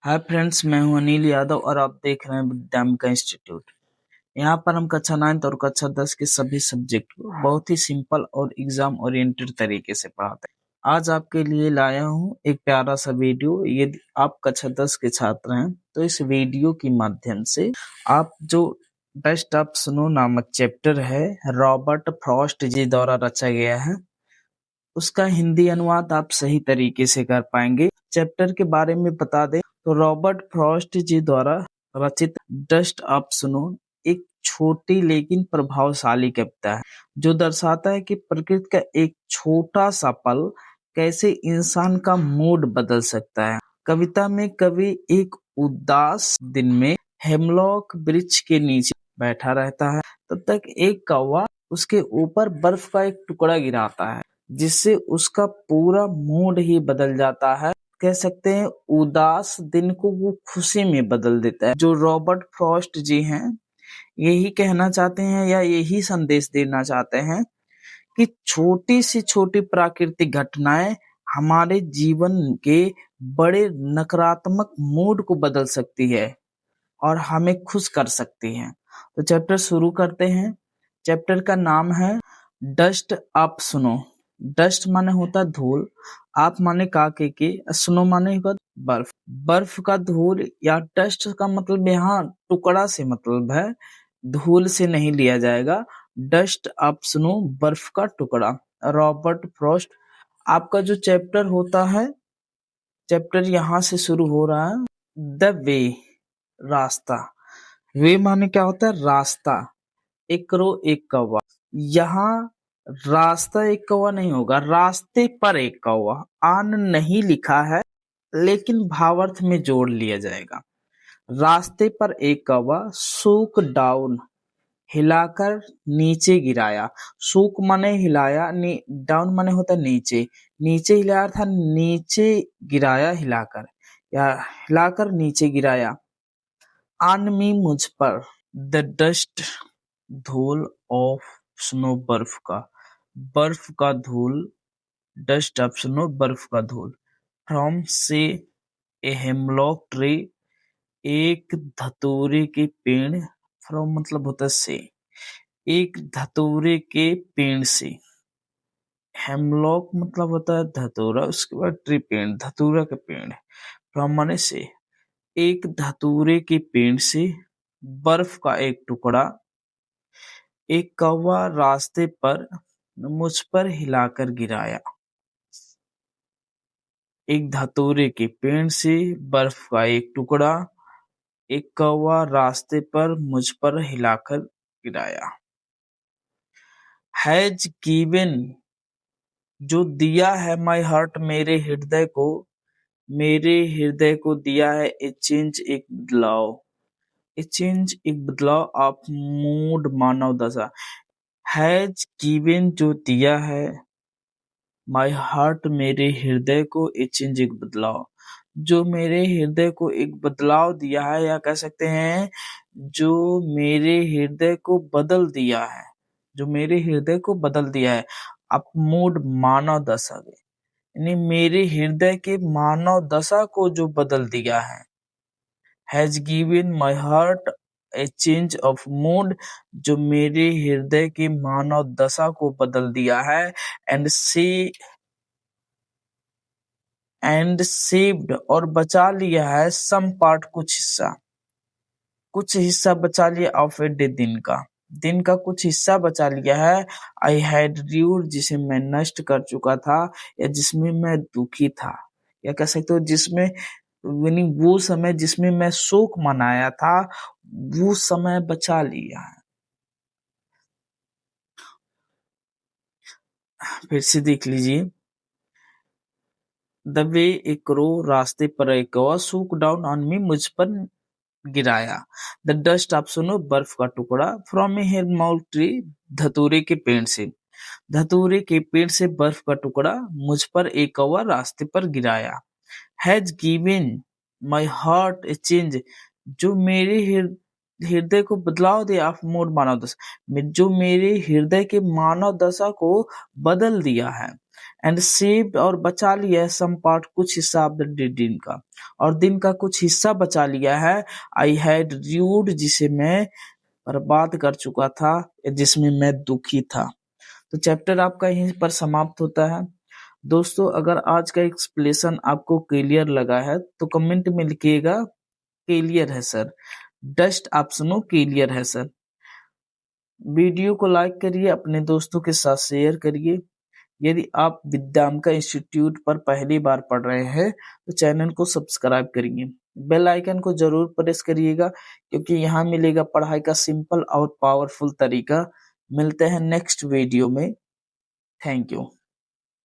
Hi friends, मैं हूं अनिल यादव और आप देख रहे हैं विद्यामिका इंस्टीट्यूट। यहाँ पर हम कक्षा 9 और कक्षा 10 के सभी सब्जेक्ट को बहुत ही सिंपल और एग्जाम ओरिएंटेड तरीके से पढ़ाते हैं। आज आपके लिए लाया हूँ एक प्यारा सा वीडियो। यदि आप कक्षा 10 के छात्र हैं तो इस वीडियो के माध्यम से आप जो बेस्ट ऑफ स्नो नामक चैप्टर है, रॉबर्ट फ्रॉस्ट जी द्वारा रचा गया है, उसका हिंदी अनुवाद आप सही तरीके से कर पाएंगे। चैप्टर के बारे में बता दें तो रॉबर्ट फ्रॉस्ट जी द्वारा रचित डस्ट ऑफ स्नो एक छोटी लेकिन प्रभावशाली कविता है जो दर्शाता है कि प्रकृति का एक छोटा सा पल कैसे इंसान का मूड बदल सकता है। कविता में कवि एक उदास दिन में हेमलॉक वृक्ष के नीचे बैठा रहता है, तब तक एक कौवा उसके ऊपर बर्फ का एक टुकड़ा गिराता है जिससे उसका पूरा मूड ही बदल जाता है। कह सकते हैं उदास दिन को वो खुशी में बदल देता है। जो रॉबर्ट फ्रॉस्ट जी हैं यही कहना चाहते हैं या यही संदेश देना चाहते हैं कि छोटी सी छोटी प्राकृतिक घटनाएं हमारे जीवन के बड़े नकारात्मक मूड को बदल सकती है और हमें खुश कर सकती हैं। तो चैप्टर शुरू करते हैं। चैप्टर का नाम है डस्ट ऑफ स्नो। डस्ट माने होता है धूल, आप माने काके के, स्नो माने होगा बर्फ। बर्फ का धूल या डस्ट का मतलब यहाँ टुकड़ा से मतलब है, धूल से नहीं लिया जाएगा। डस्ट ऑफ स्नो बर्फ का टुकड़ा। Robert Frost. आपका जो चैप्टर होता है, चैप्टर यहाँ से शुरू हो रहा है। द वे, रास्ता। वे माने क्या होता है? रास्ता। एक करो एक कौवा। यहाँ रास्ता एक कौवा नहीं होगा, रास्ते पर एक कौवा। आन नहीं लिखा है लेकिन भावार्थ में जोड़ लिया जाएगा। रास्ते पर एक कौवा सूक डाउन, हिलाकर नीचे गिराया। सूक माने हिलाया, डाउन माने होता नीचे। नीचे हिलाया था, नीचे गिराया हिलाकर, या हिलाकर नीचे गिराया। ऑन मी, मुझ पर। द डस्ट, धूल ऑफ स्नो, बर्फ का धूल। डस्ट ऑफ स्नो, बर्फ का धूल। फ्रॉम से, ए हेमलॉक ट्री, एक धतूरे के पेड़। फ्रॉम मतलब होता है से, एक धतूरे के पेड़ से। हेमलॉक मतलब होता है धतूरा, उसके बाद ट्री पेड़, धतूरा का पेड़। फ्रॉम माने से, एक धतूरे के पेड़ से बर्फ का एक टुकड़ा। एक कौवा रास्ते पर मुझ पर हिलाकर गिराया। एक धतूरे के पेड़ से बर्फ का एक टुकड़ा, एक कौवा रास्ते पर मुझ पर हिलाकर गिराया। हैज गिवन, जो दिया है, माई हार्ट, मेरे हृदय को दिया है। ए चेंज, एक बदलाव। ए चेंज, एक बदलाव ऑफ मूड, मानव दशा। हैज गिवन, जो दिया है, माई हार्ट, मेरे हृदय को, ए चेंज, एक बदलाव, जो मेरे हृदय को एक बदलाव दिया है, या कह सकते हैं जो मेरे हृदय को बदल दिया है, जो मेरे हृदय को बदल दिया है। अप मूड, मानव दशा, यानी मेरे हृदय के मानव दशा को जो बदल दिया है। Has given my heart A change of mood, जो मेरे हृदय की मानव दशा को बदल दिया है। एंड सेव्ड, और बचा लिया है, सम पार्ट, कुछ हिस्सा बचा लिया, ऑफ ए डे, दिन का कुछ हिस्सा बचा लिया है। आई हैड ड्यूर, जिसे मैं नष्ट कर चुका था, या जिसमें मैं दुखी था, या कह सकते हो जिसमें, यानी वो समय जिसमें मैं शोक मनाया था, वो समय बचा लिया है। फिर से देख लीजिए। द वे, एक क्रो, रास्ते पर एक कौवा, सूक डाउन ऑन मी, मुझ पर गिराया। द डस्ट ऑफ स्नो, बर्फ का टुकड़ा। फ्रॉम ए हेमलॉक ट्री, धतूरे के पेड़ से, धतूरे के पेड़ से बर्फ का टुकड़ा मुझ पर एक कौवा रास्ते पर गिराया। Has given my heart A change, जो मेरे हृदय को बदलाव दिया, ऑफ मूड, मानव दशा, जो मेरे हृदय के मानव दशा को बदल दिया है। एंड सेव्ड और बचा लिया है सम पार्ट, कुछ हिस्सा ऑफ द दिन का, और दिन का कुछ हिस्सा बचा लिया है। आई हैड र्यूड, जिसे मैं बर्बाद कर चुका था, जिसमें मैं दुखी था। तो चैप्टर आपका यहीं पर समाप्त होता है। दोस्तों, अगर आज का एक्सप्लेनेशन आपको क्लियर लगा है तो कमेंट में लिखिएगा क्लियर है सर। डस्ट आप सुनो क्लियर है सर। वीडियो को लाइक करिए, अपने दोस्तों के साथ शेयर करिए। यदि आप विद्यामिका इंस्टीट्यूट पर पहली बार पढ़ रहे हैं तो चैनल को सब्सक्राइब करिए, बेल आइकन को जरूर प्रेस करिएगा, क्योंकि यहाँ मिलेगा पढ़ाई का सिंपल और पावरफुल तरीका। मिलते हैं नेक्स्ट वीडियो में। Thank you.